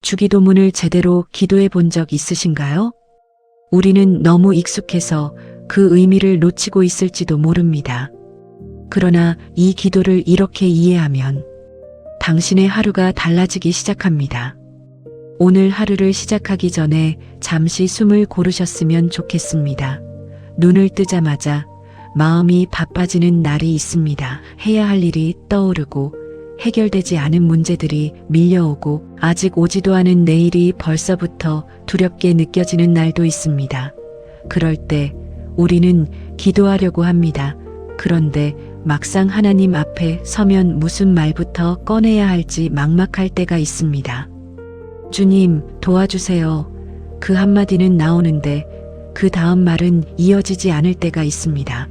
주기도문을 제대로 기도해 본 적 있으신가요? 우리는 너무 익숙해서 그 의미를 놓치고 있을지도 모릅니다. 그러나 이 기도를 이렇게 이해하면 당신의 하루가 달라지기 시작합니다. 오늘 하루를 시작하기 전에 잠시 숨을 고르셨으면 좋겠습니다. 눈을 뜨자마자 마음이 바빠지는 날이 있습니다. 해야 할 일이 떠오르고 해결되지 않은 문제들이 밀려오고 아직 오지도 않은 내일이 벌써부터 두렵게 느껴지는 날도 있습니다. 그럴 때 우리는 기도하려고 합니다. 그런데 막상 하나님 앞에 서면 무슨 말부터 꺼내야 할지 막막할 때가 있습니다. 주님, 도와주세요. 그 한마디는 나오는데 그 다음 말은 이어지지 않을 때가 있습니다.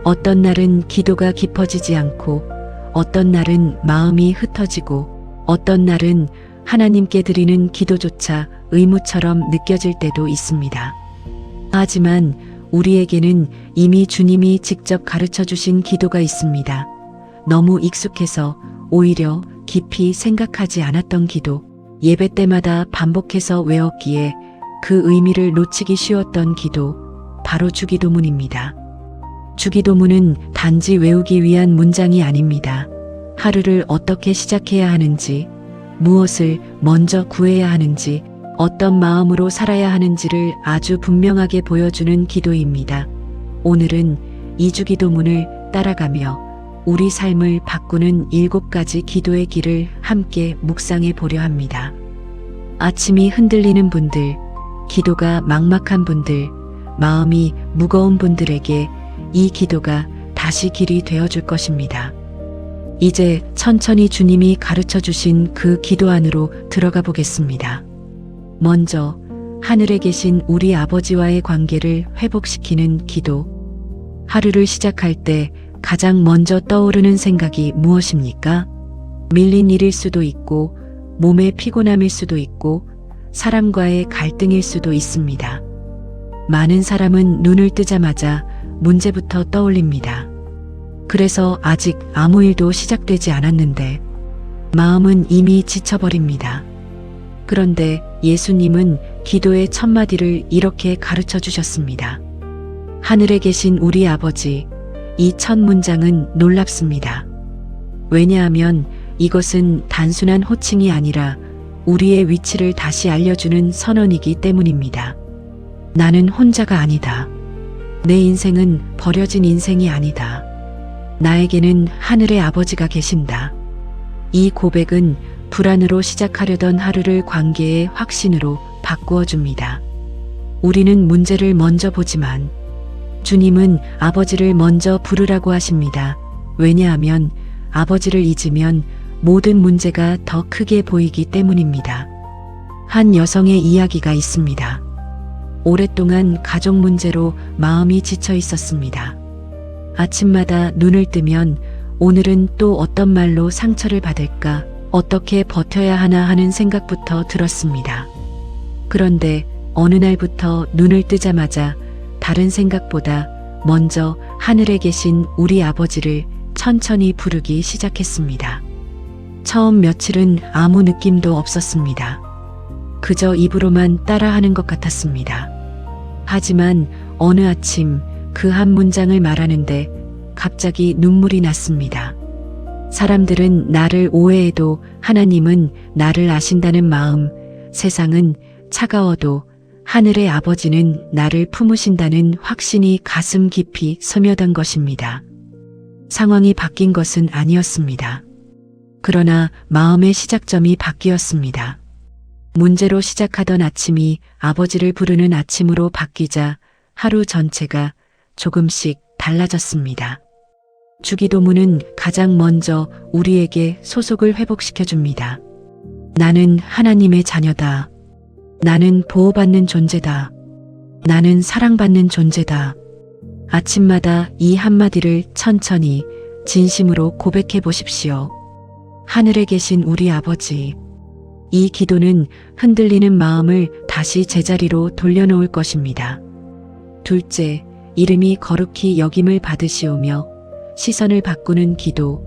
어떤 날은 기도가 깊어지지 않고 어떤 날은 마음이 흩어지고 어떤 날은 하나님께 드리는 기도조차 의무처럼 느껴질 때도 있습니다. 하지만 우리에게는 이미 주님이 직접 가르쳐 주신 기도가 있습니다. 너무 익숙해서 오히려 깊이 생각하지 않았던 기도, 예배 때마다 반복해서 외웠기에 그 의미를 놓치기 쉬웠던 기도, 바로 주기도문입니다. 주기도문은 단지 외우기 위한 문장이 아닙니다. 하루를 어떻게 시작해야 하는지, 무엇을 먼저 구해야 하는지, 어떤 마음으로 살아야 하는지를 아주 분명하게 보여주는 기도입니다. 오늘은 이 주기도문을 따라가며 우리 삶을 바꾸는 7가지 기도의 길을 함께 묵상해 보려 합니다. 아침이 흔들리는 분들, 기도가 막막한 분들, 마음이 무거운 분들에게 이 기도가 다시 길이 되어줄 것입니다. 이제 천천히 주님이 가르쳐 주신 그 기도 안으로 들어가 보겠습니다. 먼저 하늘에 계신 우리 아버지와의 관계를 회복시키는 기도. 하루를 시작할 때 가장 먼저 떠오르는 생각이 무엇입니까? 밀린 일일 수도 있고, 몸의 피곤함일 수도 있고, 사람과의 갈등일 수도 있습니다. 많은 사람은 눈을 뜨자마자 문제부터 떠올립니다. 그래서 아직 아무 일도 시작되지 않았는데 마음은 이미 지쳐버립니다. 그런데 예수님은 기도의 첫 마디를 이렇게 가르쳐 주셨습니다. 하늘에 계신 우리 아버지, 이 첫 문장은 놀랍습니다. 왜냐하면 이것은 단순한 호칭이 아니라 우리의 위치를 다시 알려주는 선언이기 때문입니다. 나는 혼자가 아니다. 내 인생은 버려진 인생이 아니다. 나에게는 하늘의 아버지가 계신다. 이 고백은 불안으로 시작하려던 하루를 관계의 확신으로 바꾸어 줍니다. 우리는 문제를 먼저 보지만 주님은 아버지를 먼저 부르라고 하십니다. 왜냐하면 아버지를 잊으면 모든 문제가 더 크게 보이기 때문입니다. 한 여성의 이야기가 있습니다. 오랫동안 가족 문제로 마음이 지쳐 있었습니다. 아침마다 눈을 뜨면 오늘은 또 어떤 말로 상처를 받을까, 어떻게 버텨야 하나 하는 생각부터 들었습니다. 그런데 어느 날부터 눈을 뜨자마자 다른 생각보다 먼저 하늘에 계신 우리 아버지를 천천히 부르기 시작했습니다. 처음 며칠은 아무 느낌도 없었습니다. 그저 입으로만 따라하는 것 같았습니다. 하지만 어느 아침 그 한 문장을 말하는데 갑자기 눈물이 났습니다. 사람들은 나를 오해해도 하나님은 나를 아신다는 마음, 세상은 차가워도 하늘의 아버지는 나를 품으신다는 확신이 가슴 깊이 스며든 것입니다. 상황이 바뀐 것은 아니었습니다. 그러나 마음의 시작점이 바뀌었습니다. 문제로 시작하던 아침이 아버지를 부르는 아침으로 바뀌자 하루 전체가 조금씩 달라졌습니다. 주기도문은 가장 먼저 우리에게 소속을 회복시켜 줍니다. 나는 하나님의 자녀다. 나는 보호받는 존재다. 나는 사랑받는 존재다. 아침마다 이 한마디를 천천히 진심으로 고백해 보십시오. 하늘에 계신 우리 아버지. 이 기도는 흔들리는 마음을 다시 제자리로 돌려놓을 것입니다. 둘째, 이름이 거룩히 여김을 받으시오며 시선을 바꾸는 기도.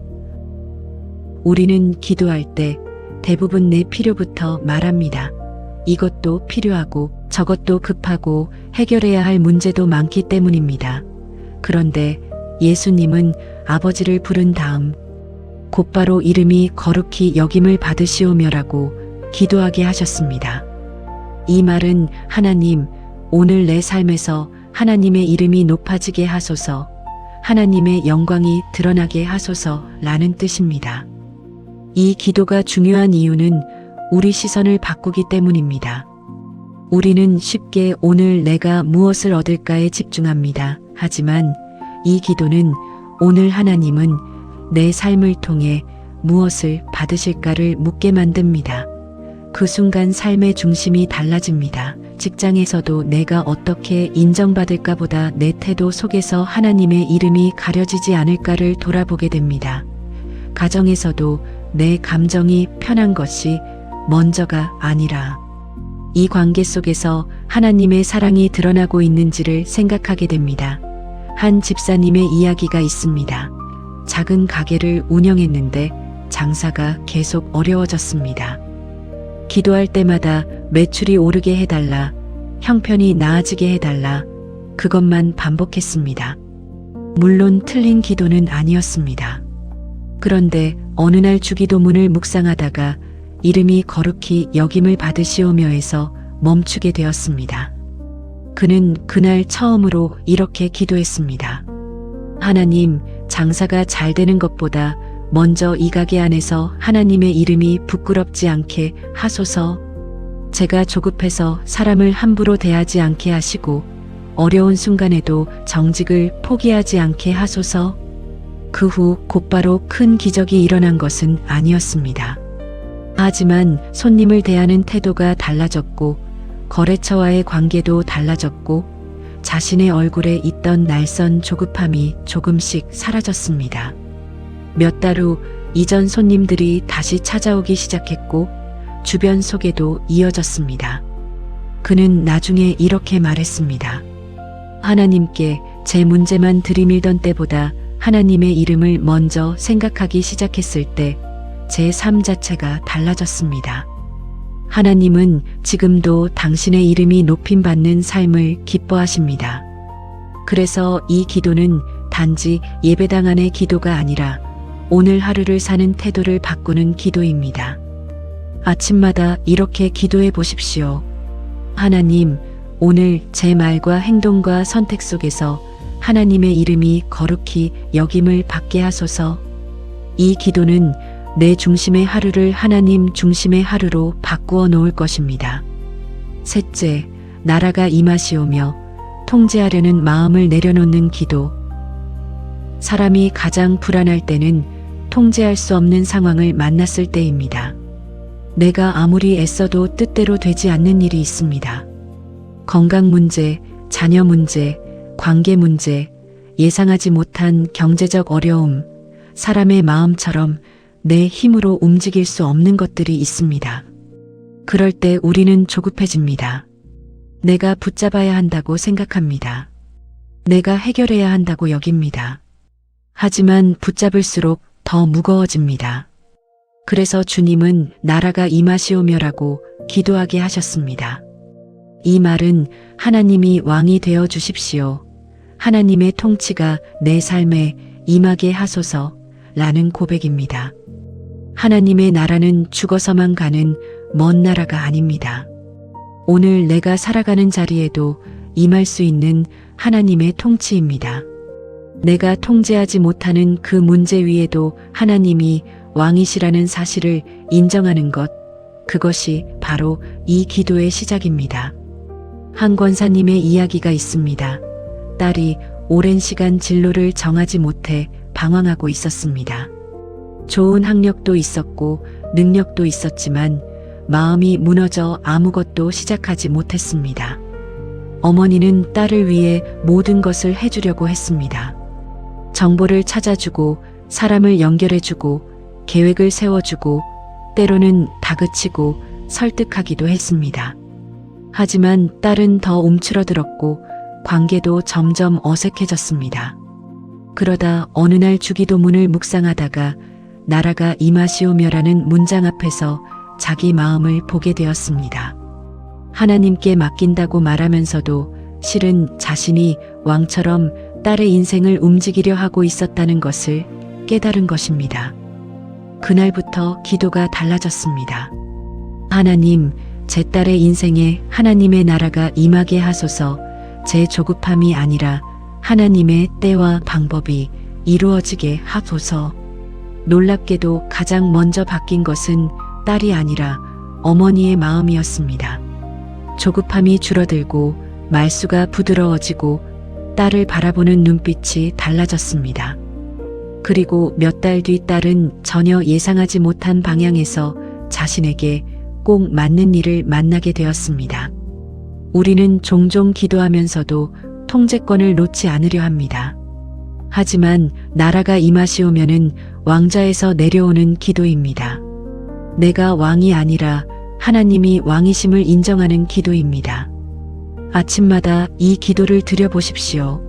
우리는 기도할 때 대부분 내 필요부터 말합니다. 이것도 필요하고 저것도 급하고 해결해야 할 문제도 많기 때문입니다. 그런데 예수님은 아버지를 부른 다음 곧바로 이름이 거룩히 여김을 받으시오며라고 기도하게 하셨습니다. 이 말은 하나님, 오늘 내 삶에서 하나님의 이름이 높아지게 하소서, 하나님의 영광이 드러나게 하소서라는 뜻입니다. 이 기도가 중요한 이유는 우리 시선을 바꾸기 때문입니다. 우리는 쉽게 오늘 내가 무엇을 얻을까에 집중합니다. 하지만 이 기도는 오늘 하나님은 내 삶을 통해 무엇을 받으실까를 묻게 만듭니다. 그 순간 삶의 중심이 달라집니다. 직장에서도 내가 어떻게 인정받을까 보다 내 태도 속에서 하나님의 이름이 가려지지 않을까를 돌아보게 됩니다. 가정에서도 내 감정이 편한 것이 먼저가 아니라 이 관계 속에서 하나님의 사랑이 드러나고 있는지를 생각하게 됩니다. 한 집사님의 이야기가 있습니다. 작은 가게를 운영했는데 장사가 계속 어려워졌습니다. 기도할 때마다 매출이 오르게 해달라, 형편이 나아지게 해달라, 그것만 반복했습니다. 물론 틀린 기도는 아니었습니다. 그런데 어느 날 주기도문을 묵상하다가 이름이 거룩히 여김을 받으시오며에서 멈추게 되었습니다. 그는 그날 처음으로 이렇게 기도했습니다. 하나님, 장사가 잘 되는 것보다 먼저 이 가게 안에서 하나님의 이름이 부끄럽지 않게 하소서. 제가 조급해서 사람을 함부로 대하지 않게 하시고 어려운 순간에도 정직을 포기하지 않게 하소서. 그 후 곧바로 큰 기적이 일어난 것은 아니었습니다. 하지만 손님을 대하는 태도가 달라졌고 거래처와의 관계도 달라졌고 자신의 얼굴에 있던 날선 조급함이 조금씩 사라졌습니다. 몇 달 후 이전 손님들이 다시 찾아오기 시작했고 주변 소개도 이어졌습니다. 그는 나중에 이렇게 말했습니다. 하나님께 제 문제만 들이밀던 때보다 하나님의 이름을 먼저 생각하기 시작했을 때 제 삶 자체가 달라졌습니다. 하나님은 지금도 당신의 이름이 높임받는 삶을 기뻐하십니다. 그래서 이 기도는 단지 예배당 안의 기도가 아니라 오늘 하루를 사는 태도를 바꾸는 기도입니다. 아침마다 이렇게 기도해 보십시오. 하나님, 오늘 제 말과 행동과 선택 속에서 하나님의 이름이 거룩히 여김을 받게 하소서. 이 기도는 내 중심의 하루를 하나님 중심의 하루로 바꾸어 놓을 것입니다. 셋째, 나라가 임하시오며 통제하려는 마음을 내려놓는 기도. 사람이 가장 불안할 때는 통제할 수 없는 상황을 만났을 때입니다. 내가 아무리 애써도 뜻대로 되지 않는 일이 있습니다. 건강 문제, 자녀 문제, 관계 문제, 예상하지 못한 경제적 어려움, 사람의 마음처럼 내 힘으로 움직일 수 없는 것들이 있습니다. 그럴 때 우리는 조급해집니다. 내가 붙잡아야 한다고 생각합니다. 내가 해결해야 한다고 여깁니다. 하지만 붙잡을수록 더 무거워집니다. 그래서 주님은 나라가 임하시오며라고 기도하게 하셨습니다. 이 말은 하나님이 왕이 되어 주십시오. 하나님의 통치가 내 삶에 임하게 하소서 라는 고백입니다. 하나님의 나라는 죽어서만 가는 먼 나라가 아닙니다. 오늘 내가 살아가는 자리에도 임할 수 있는 하나님의 통치입니다. 내가 통제하지 못하는 그 문제 위에도 하나님이 왕이시라는 사실을 인정하는 것, 그것이 바로 이 기도의 시작입니다. 한 권사님의 이야기가 있습니다. 딸이 오랜 시간 진로를 정하지 못해 방황하고 있었습니다. 좋은 학력도 있었고 능력도 있었지만 마음이 무너져 아무것도 시작하지 못했습니다. 어머니는 딸을 위해 모든 것을 해주려고 했습니다. 정보를 찾아주고 사람을 연결해주고 계획을 세워주고 때로는 다그치고 설득하기도 했습니다. 하지만 딸은 더 움츠러들었고 관계도 점점 어색해졌습니다. 그러다 어느 날 주기도문을 묵상하다가 나라가 임하시오며라는 문장 앞에서 자기 마음을 보게 되었습니다. 하나님께 맡긴다고 말하면서도 실은 자신이 왕처럼 딸의 인생을 움직이려 하고 있었다는 것을 깨달은 것입니다. 그날부터 기도가 달라졌습니다. 하나님, 제 딸의 인생에 하나님의 나라가 임하게 하소서. 제 조급함이 아니라 하나님의 때와 방법이 이루어지게 하소서. 놀랍게도 가장 먼저 바뀐 것은 딸이 아니라 어머니의 마음이었습니다. 조급함이 줄어들고 말수가 부드러워지고 딸을 바라보는 눈빛이 달라졌습니다. 그리고 몇 달 뒤 딸은 전혀 예상하지 못한 방향에서 자신에게 꼭 맞는 일을 만나게 되었습니다. 우리는 종종 기도하면서도 통제권을 놓지 않으려 합니다. 하지만 나라가 임하시오면은 왕좌에서 내려오는 기도입니다. 내가 왕이 아니라 하나님이 왕이심을 인정하는 기도입니다. 아침마다 이 기도를 드려보십시오.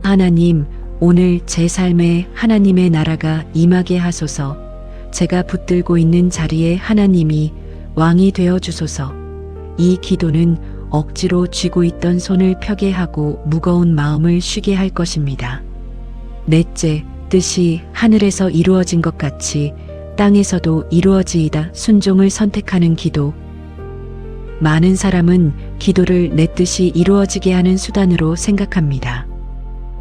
하나님, 오늘 제 삶에 하나님의 나라가 임하게 하소서. 제가 붙들고 있는 자리에 하나님이 왕이 되어 주소서. 이 기도는 억지로 쥐고 있던 손을 펴게 하고 무거운 마음을 쉬게 할 것입니다. 넷째, 뜻이 하늘에서 이루어진 것 같이 땅에서도 이루어지이다. 순종을 선택하는 기도. 많은 사람은 기도를 내 뜻이 이루어지게 하는 수단으로 생각합니다.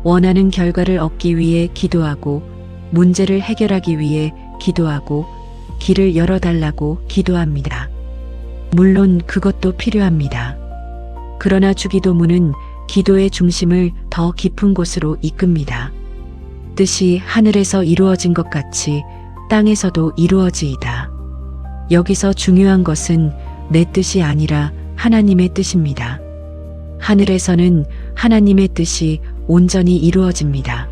원하는 결과를 얻기 위해 기도하고, 문제를 해결하기 위해 기도하고, 길을 열어달라고 기도합니다. 물론 그것도 필요합니다. 그러나 주기도문은 기도의 중심을 더 깊은 곳으로 이끕니다. 뜻이 하늘에서 이루어진 것 같이 땅에서도 이루어지이다. 여기서 중요한 것은 내 뜻이 아니라 하나님의 뜻입니다. 하늘에서는 하나님의 뜻이 온전히 이루어집니다.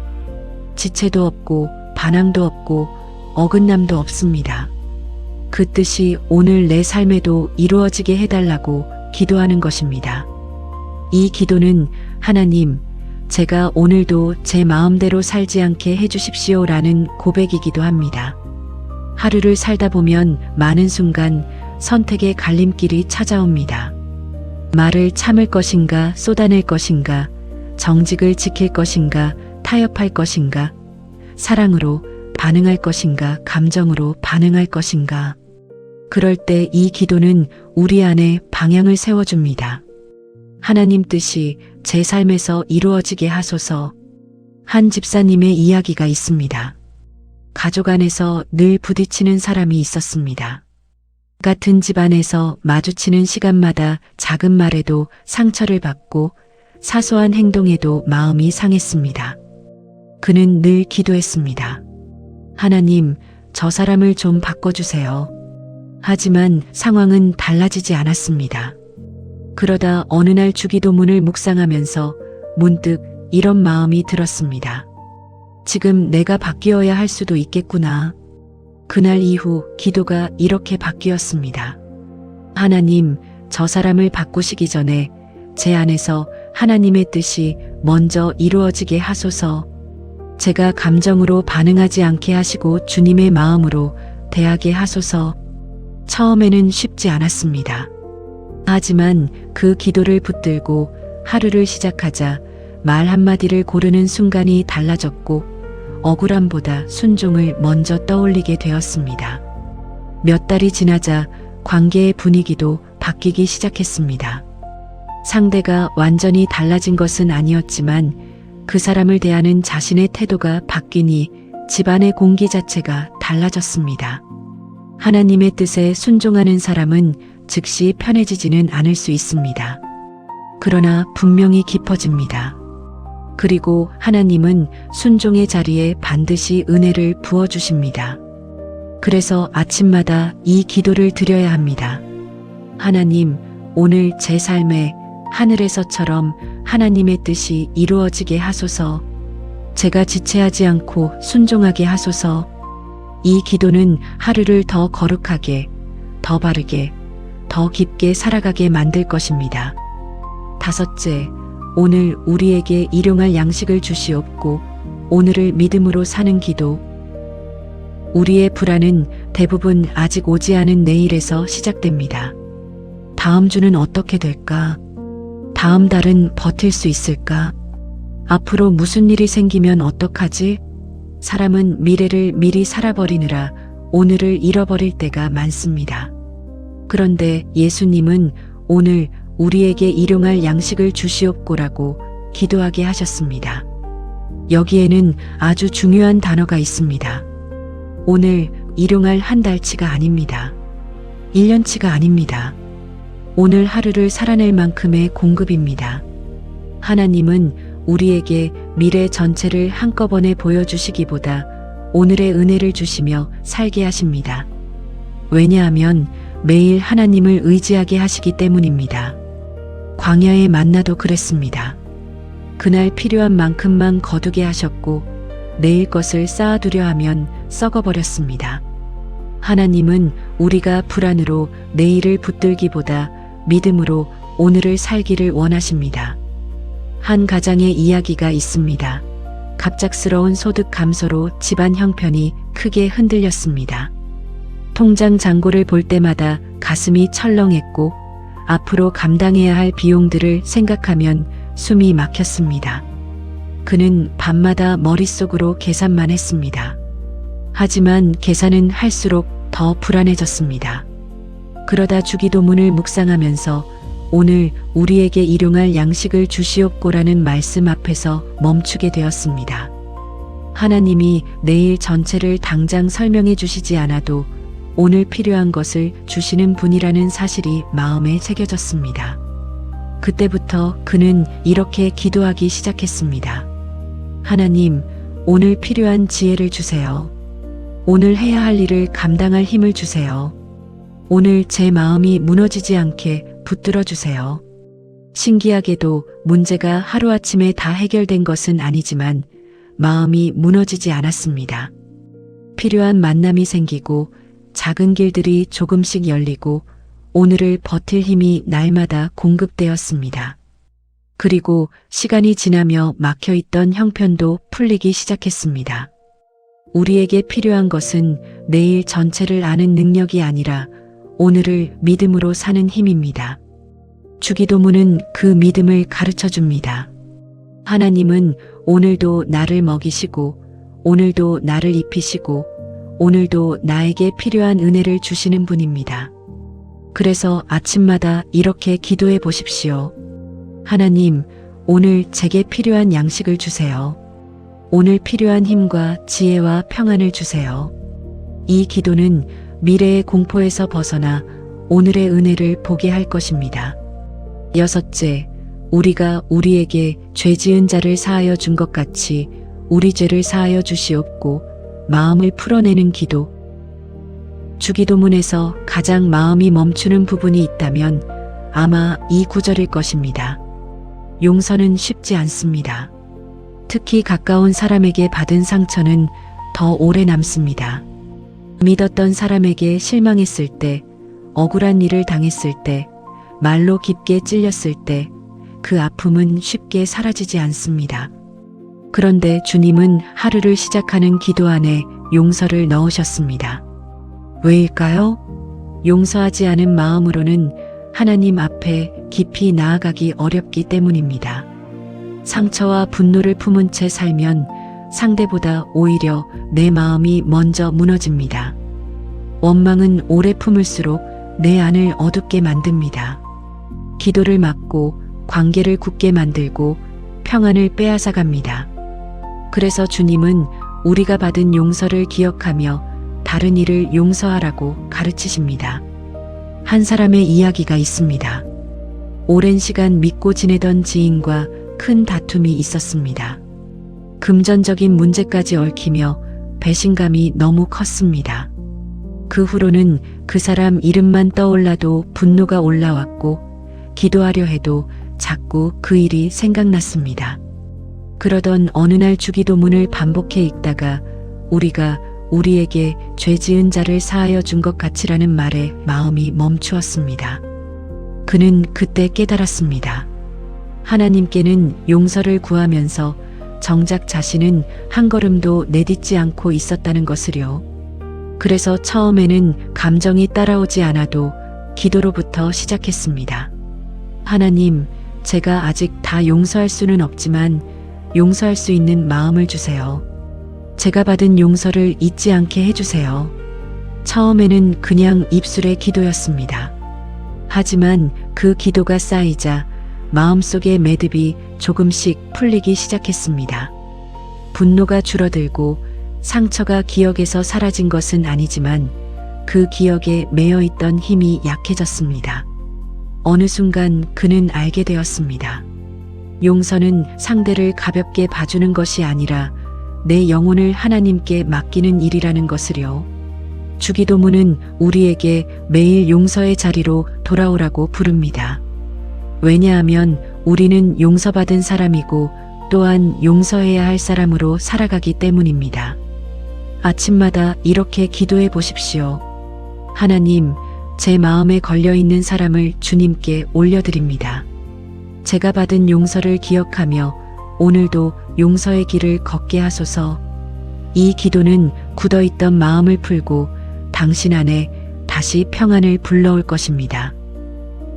지체도 없고 반항도 없고 어긋남도 없습니다. 그 뜻이 오늘 내 삶에도 이루어지게 해달라고 기도하는 것입니다. 이 기도는 하나님, 제가 오늘도 제 마음대로 살지 않게 해주십시오라는 고백이기도 합니다. 하루를 살다 보면 많은 순간 선택의 갈림길이 찾아옵니다. 말을 참을 것인가, 쏟아낼 것인가, 정직을 지킬 것인가, 타협할 것인가, 사랑으로 반응할 것인가, 감정으로 반응할 것인가. 그럴 때 이 기도는 우리 안에 방향을 세워줍니다. 하나님 뜻이 제 삶에서 이루어지게 하소서. 한 집사님의 이야기가 있습니다. 가족 안에서 늘 부딪히는 사람이 있었습니다. 같은 집안에서 마주치는 시간마다 작은 말에도 상처를 받고 사소한 행동에도 마음이 상했습니다. 그는 늘 기도했습니다. 하나님, 저 사람을 좀 바꿔주세요. 하지만 상황은 달라지지 않았습니다. 그러다 어느 날 주기도문을 묵상하면서 문득 이런 마음이 들었습니다. 지금 내가 바뀌어야 할 수도 있겠구나. 그날 이후 기도가 이렇게 바뀌었습니다. 하나님, 저 사람을 바꾸시기 전에 제 안에서 하나님의 뜻이 먼저 이루어지게 하소서. 제가 감정으로 반응하지 않게 하시고 주님의 마음으로 대하게 하소서. 처음에는 쉽지 않았습니다. 하지만 그 기도를 붙들고 하루를 시작하자 말 한마디를 고르는 순간이 달라졌고 억울함보다 순종을 먼저 떠올리게 되었습니다. 몇 달이 지나자 관계의 분위기도 바뀌기 시작했습니다. 상대가 완전히 달라진 것은 아니었지만 그 사람을 대하는 자신의 태도가 바뀌니 집안의 공기 자체가 달라졌습니다. 하나님의 뜻에 순종하는 사람은 즉시 편해지지는 않을 수 있습니다. 그러나 분명히 깊어집니다. 그리고 하나님은 순종의 자리에 반드시 은혜를 부어주십니다. 그래서 아침마다 이 기도를 드려야 합니다. 하나님, 오늘 제 삶에 하늘에서처럼 하나님의 뜻이 이루어지게 하소서. 제가 지체하지 않고 순종하게 하소서. 이 기도는 하루를 더 거룩하게, 더 바르게, 더 깊게 살아가게 만들 것입니다. 다섯째, 오늘 우리에게 일용할 양식을 주시옵고 오늘을 믿음으로 사는 기도. 우리의 불안은 대부분 아직 오지 않은 내일에서 시작됩니다. 다음 주는 어떻게 될까? 다음 달은 버틸 수 있을까? 앞으로 무슨 일이 생기면 어떡하지? 사람은 미래를 미리 살아버리느라 오늘을 잃어버릴 때가 많습니다. 그런데 예수님은 오늘 우리에게 일용할 양식을 주시옵고라고 기도하게 하셨습니다. 여기에는 아주 중요한 단어가 있습니다. 오늘 일용할 한 달치가 아닙니다. 1년치가 아닙니다. 오늘 하루를 살아낼 만큼의 공급입니다. 하나님은 우리에게 미래 전체를 한꺼번에 보여주시기보다 오늘의 은혜를 주시며 살게 하십니다. 왜냐하면 매일 하나님을 의지하게 하시기 때문입니다. 광야의 만나도 그랬습니다. 그날 필요한 만큼만 거두게 하셨고 내일 것을 쌓아두려 하면 썩어버렸습니다. 하나님은 우리가 불안으로 내일을 붙들기보다 믿음으로 오늘을 살기를 원하십니다. 한 가정의 이야기가 있습니다. 갑작스러운 소득 감소로 집안 형편이 크게 흔들렸습니다. 통장 잔고를 볼 때마다 가슴이 철렁했고 앞으로 감당해야 할 비용들을 생각하면 숨이 막혔습니다. 그는 밤마다 머릿속으로 계산만 했습니다. 하지만 계산은 할수록 더 불안해졌습니다. 그러다 주기도문을 묵상하면서 오늘 우리에게 일용할 양식을 주시옵고라는 말씀 앞에서 멈추게 되었습니다. 하나님이 내일 전체를 당장 설명해 주시지 않아도 오늘 필요한 것을 주시는 분이라는 사실이 마음에 새겨졌습니다. 그때부터 그는 이렇게 기도하기 시작했습니다. 하나님, 오늘 필요한 지혜를 주세요. 오늘 해야 할 일을 감당할 힘을 주세요. 오늘 제 마음이 무너지지 않게 붙들어 주세요. 신기하게도 문제가 하루아침에 다 해결된 것은 아니지만 마음이 무너지지 않았습니다. 필요한 만남이 생기고 작은 길들이 조금씩 열리고 오늘을 버틸 힘이 날마다 공급되었습니다. 그리고 시간이 지나며 막혀있던 형편도 풀리기 시작했습니다. 우리에게 필요한 것은 내일 전체를 아는 능력이 아니라 오늘을 믿음으로 사는 힘입니다. 주기도문은 그 믿음을 가르쳐 줍니다. 하나님은 오늘도 나를 먹이시고 오늘도 나를 입히시고 오늘도 나에게 필요한 은혜를 주시는 분입니다. 그래서 아침마다 이렇게 기도해 보십시오. 하나님, 오늘 제게 필요한 양식을 주세요. 오늘 필요한 힘과 지혜와 평안을 주세요. 이 기도는 미래의 공포에서 벗어나 오늘의 은혜를 보게 할 것입니다. 6째, 우리가 우리에게 죄 지은 자를 사하여 준 것 같이 우리 죄를 사하여 주시옵고 마음을 풀어내는 기도. 주기도문에서 가장 마음이 멈추는 부분이 있다면 아마 이 구절일 것입니다. 용서는 쉽지 않습니다. 특히 가까운 사람에게 받은 상처는 더 오래 남습니다. 믿었던 사람에게 실망했을 때, 억울한 일을 당했을 때, 말로 깊게 찔렸을 때, 그 아픔은 쉽게 사라지지 않습니다. 그런데 주님은 하루를 시작하는 기도 안에 용서를 넣으셨습니다. 왜일까요? 용서하지 않은 마음으로는 하나님 앞에 깊이 나아가기 어렵기 때문입니다. 상처와 분노를 품은 채 살면 상대보다 오히려 내 마음이 먼저 무너집니다. 원망은 오래 품을수록 내 안을 어둡게 만듭니다. 기도를 막고 관계를 굳게 만들고 평안을 빼앗아갑니다. 그래서 주님은 우리가 받은 용서를 기억하며 다른 이를 용서하라고 가르치십니다. 한 사람의 이야기가 있습니다. 오랜 시간 믿고 지내던 지인과 큰 다툼이 있었습니다. 금전적인 문제까지 얽히며 배신감이 너무 컸습니다. 그 후로는 그 사람 이름만 떠올라도 분노가 올라왔고 기도하려 해도 자꾸 그 일이 생각났습니다. 그러던 어느 날 주기도문을 반복해 읽다가 우리가 우리에게 죄 지은 자를 사하여 준 것 같이라는 말에 마음이 멈추었습니다. 그는 그때 깨달았습니다. 하나님께는 용서를 구하면서 정작 자신은 한 걸음도 내딛지 않고 있었다는 것을요. 그래서 처음에는 감정이 따라오지 않아도 기도로부터 시작했습니다. 하나님, 제가 아직 다 용서할 수는 없지만 용서할 수 있는 마음을 주세요. 제가 받은 용서를 잊지 않게 해주세요. 처음에는 그냥 입술의 기도였습니다. 하지만 그 기도가 쌓이자 마음속의 매듭이 조금씩 풀리기 시작했습니다. 분노가 줄어들고 상처가 기억에서 사라진 것은 아니지만 그 기억에 매여 있던 힘이 약해졌습니다. 어느 순간 그는 알게 되었습니다. 용서는 상대를 가볍게 봐주는 것이 아니라 내 영혼을 하나님께 맡기는 일이라는 것을요. 주기도문은 우리에게 매일 용서의 자리로 돌아오라고 부릅니다. 왜냐하면 우리는 용서받은 사람이고 또한 용서해야 할 사람으로 살아가기 때문입니다. 아침마다 이렇게 기도해 보십시오. 하나님, 제 마음에 걸려있는 사람을 주님께 올려드립니다. 제가 받은 용서를 기억하며 오늘도 용서의 길을 걷게 하소서. 이 기도는 굳어있던 마음을 풀고 당신 안에 다시 평안을 불러올 것입니다.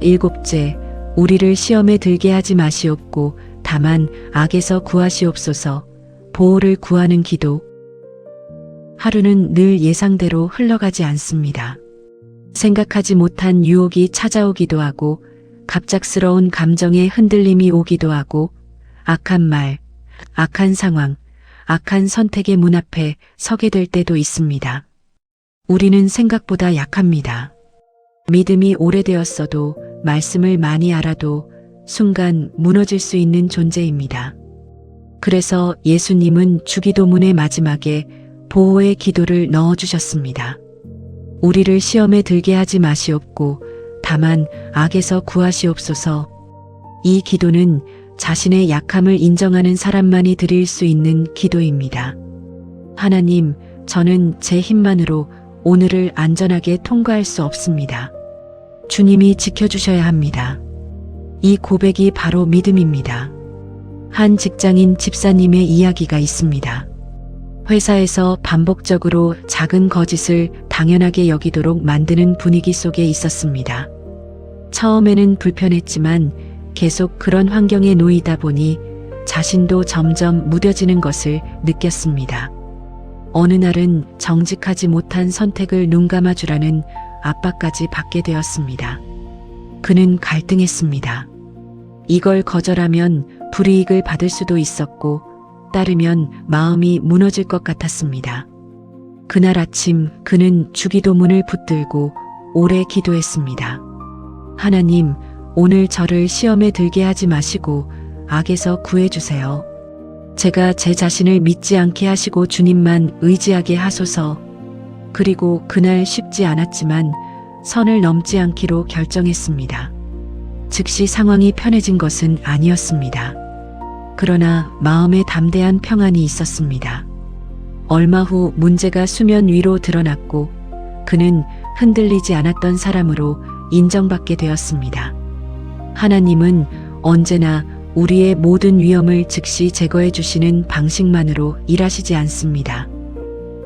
7째, 우리를 시험에 들게 하지 마시옵고 다만 악에서 구하시옵소서. 보호를 구하는 기도. 하루는 늘 예상대로 흘러가지 않습니다. 생각하지 못한 유혹이 찾아오기도 하고 갑작스러운 감정의 흔들림이 오기도 하고 악한 말, 악한 상황, 악한 선택의 문 앞에 서게 될 때도 있습니다. 우리는 생각보다 약합니다. 믿음이 오래되었어도 말씀을 많이 알아도 순간 무너질 수 있는 존재입니다. 그래서 예수님은 주기도문의 마지막에 보호의 기도를 넣어주셨습니다. 우리를 시험에 들게 하지 마시옵고 다만 악에서 구하시옵소서. 이 기도는 자신의 약함을 인정하는 사람만이 드릴 수 있는 기도입니다. 하나님, 저는 제 힘만으로 오늘을 안전하게 통과할 수 없습니다. 주님이 지켜주셔야 합니다. 이 고백이 바로 믿음입니다. 한 직장인 집사님의 이야기가 있습니다. 회사에서 반복적으로 작은 거짓을 당연하게 여기도록 만드는 분위기 속에 있었습니다. 처음에는 불편했지만 계속 그런 환경에 놓이다 보니 자신도 점점 무뎌지는 것을 느꼈습니다. 어느 날은 정직하지 못한 선택을 눈감아 주라는 압박까지 받게 되었습니다. 그는 갈등했습니다. 이걸 거절하면 불이익을 받을 수도 있었고 따르면 마음이 무너질 것 같았습니다. 그날 아침 그는 주기도문을 붙들고 오래 기도했습니다. 하나님, 오늘 저를 시험에 들게 하지 마시고 악에서 구해주세요. 제가 제 자신을 믿지 않게 하시고 주님만 의지하게 하소서. 그리고 그날 쉽지 않았지만 선을 넘지 않기로 결정했습니다. 즉시 상황이 편해진 것은 아니었습니다. 그러나 마음에 담대한 평안이 있었습니다. 얼마 후 문제가 수면 위로 드러났고 그는 흔들리지 않았던 사람으로 인정받게 되었습니다. 하나님은 언제나 우리의 모든 위험을 즉시 제거해 주시는 방식만으로 일하시지 않습니다.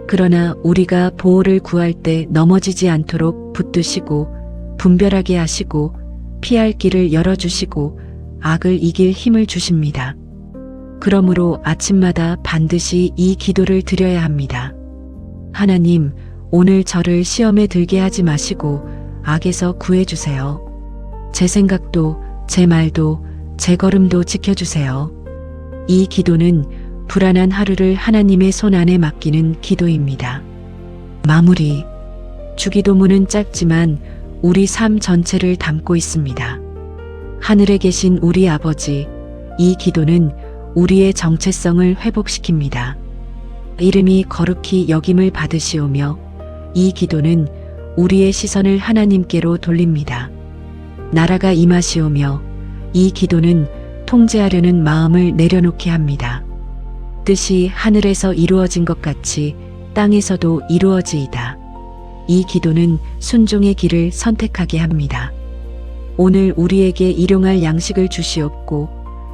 그러나 우리가 보호를 구할 때 넘어지지 않도록 붙드시고 분별하게 하시고 피할 길을 열어주시고 악을 이길 힘을 주십니다. 그러므로 아침마다 반드시 이 기도를 드려야 합니다. 하나님, 오늘 저를 시험에 들게 하지 마시고 악에서 구해주세요. 제 생각도, 제 말도, 제 걸음도 지켜주세요. 이 기도는 불안한 하루를 하나님의 손 안에 맡기는 기도입니다. 마무리. 주기도문은 짧지만 우리 삶 전체를 담고 있습니다. 하늘에 계신 우리 아버지, 이 기도는 우리의 정체성을 회복시킵니다. 이름이 거룩히 여김을 받으시오며 이 기도는 우리의 시선을 하나님께로 돌립니다. 나라가 임하시오며 이 기도는 통제하려는 마음을 내려놓게 합니다. 뜻이 하늘에서 이루어진 것 같이 땅에서도 이루어지이다. 이 기도는 순종의 길을 선택하게 합니다. 오늘 우리에게 일용할 양식을 주시옵고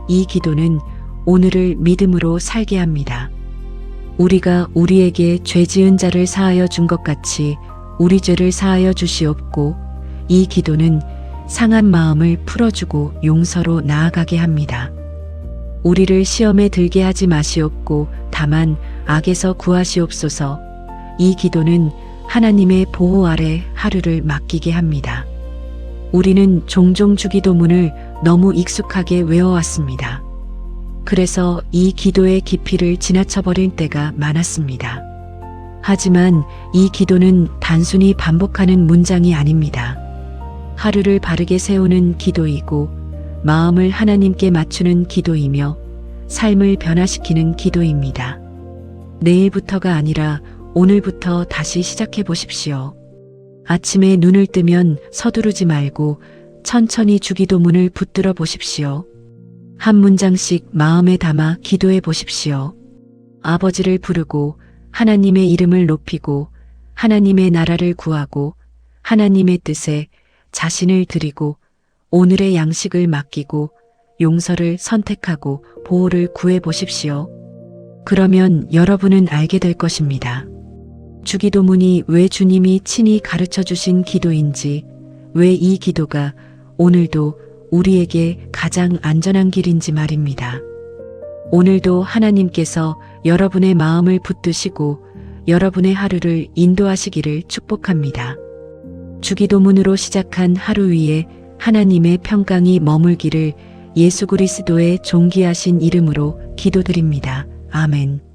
이 기도는 오늘을 믿음으로 살게 합니다. 우리가 우리에게 죄 지은 자를 사하여 준 것 같이 우리 죄를 사하여 주시옵고, 이 기도는 상한 마음을 풀어주고 용서로 나아가게 합니다. 우리를 시험에 들게 하지 마시옵고 다만 악에서 구하시옵소서. 이 기도는 하나님의 보호 아래 하루를 맡기게 합니다. 우리는 종종 주기도문을 너무 익숙하게 외워왔습니다. 그래서 이 기도의 깊이를 지나쳐버릴 때가 많았습니다. 하지만 이 기도는 단순히 반복하는 문장이 아닙니다. 하루를 바르게 세우는 기도이고, 마음을 하나님께 맞추는 기도이며, 삶을 변화시키는 기도입니다. 내일부터가 아니라 오늘부터 다시 시작해 보십시오. 아침에 눈을 뜨면 서두르지 말고 천천히 주기도문을 붙들어 보십시오. 한 문장씩 마음에 담아 기도해 보십시오. 아버지를 부르고 하나님의 이름을 높이고 하나님의 나라를 구하고 하나님의 뜻에 자신을 드리고 오늘의 양식을 맡기고 용서를 선택하고 보호를 구해 보십시오. 그러면 여러분은 알게 될 것입니다. 주기도문이 왜 주님이 친히 가르쳐 주신 기도인지, 왜 이 기도가 오늘도 우리에게 가장 안전한 길인지 말입니다. 오늘도 하나님께서 여러분의 마음을 붙드시고 여러분의 하루를 인도하시기를 축복합니다. 주기도문으로 시작한 하루 위에 하나님의 평강이 머물기를 예수 그리스도의 존귀하신 이름으로 기도드립니다. 아멘.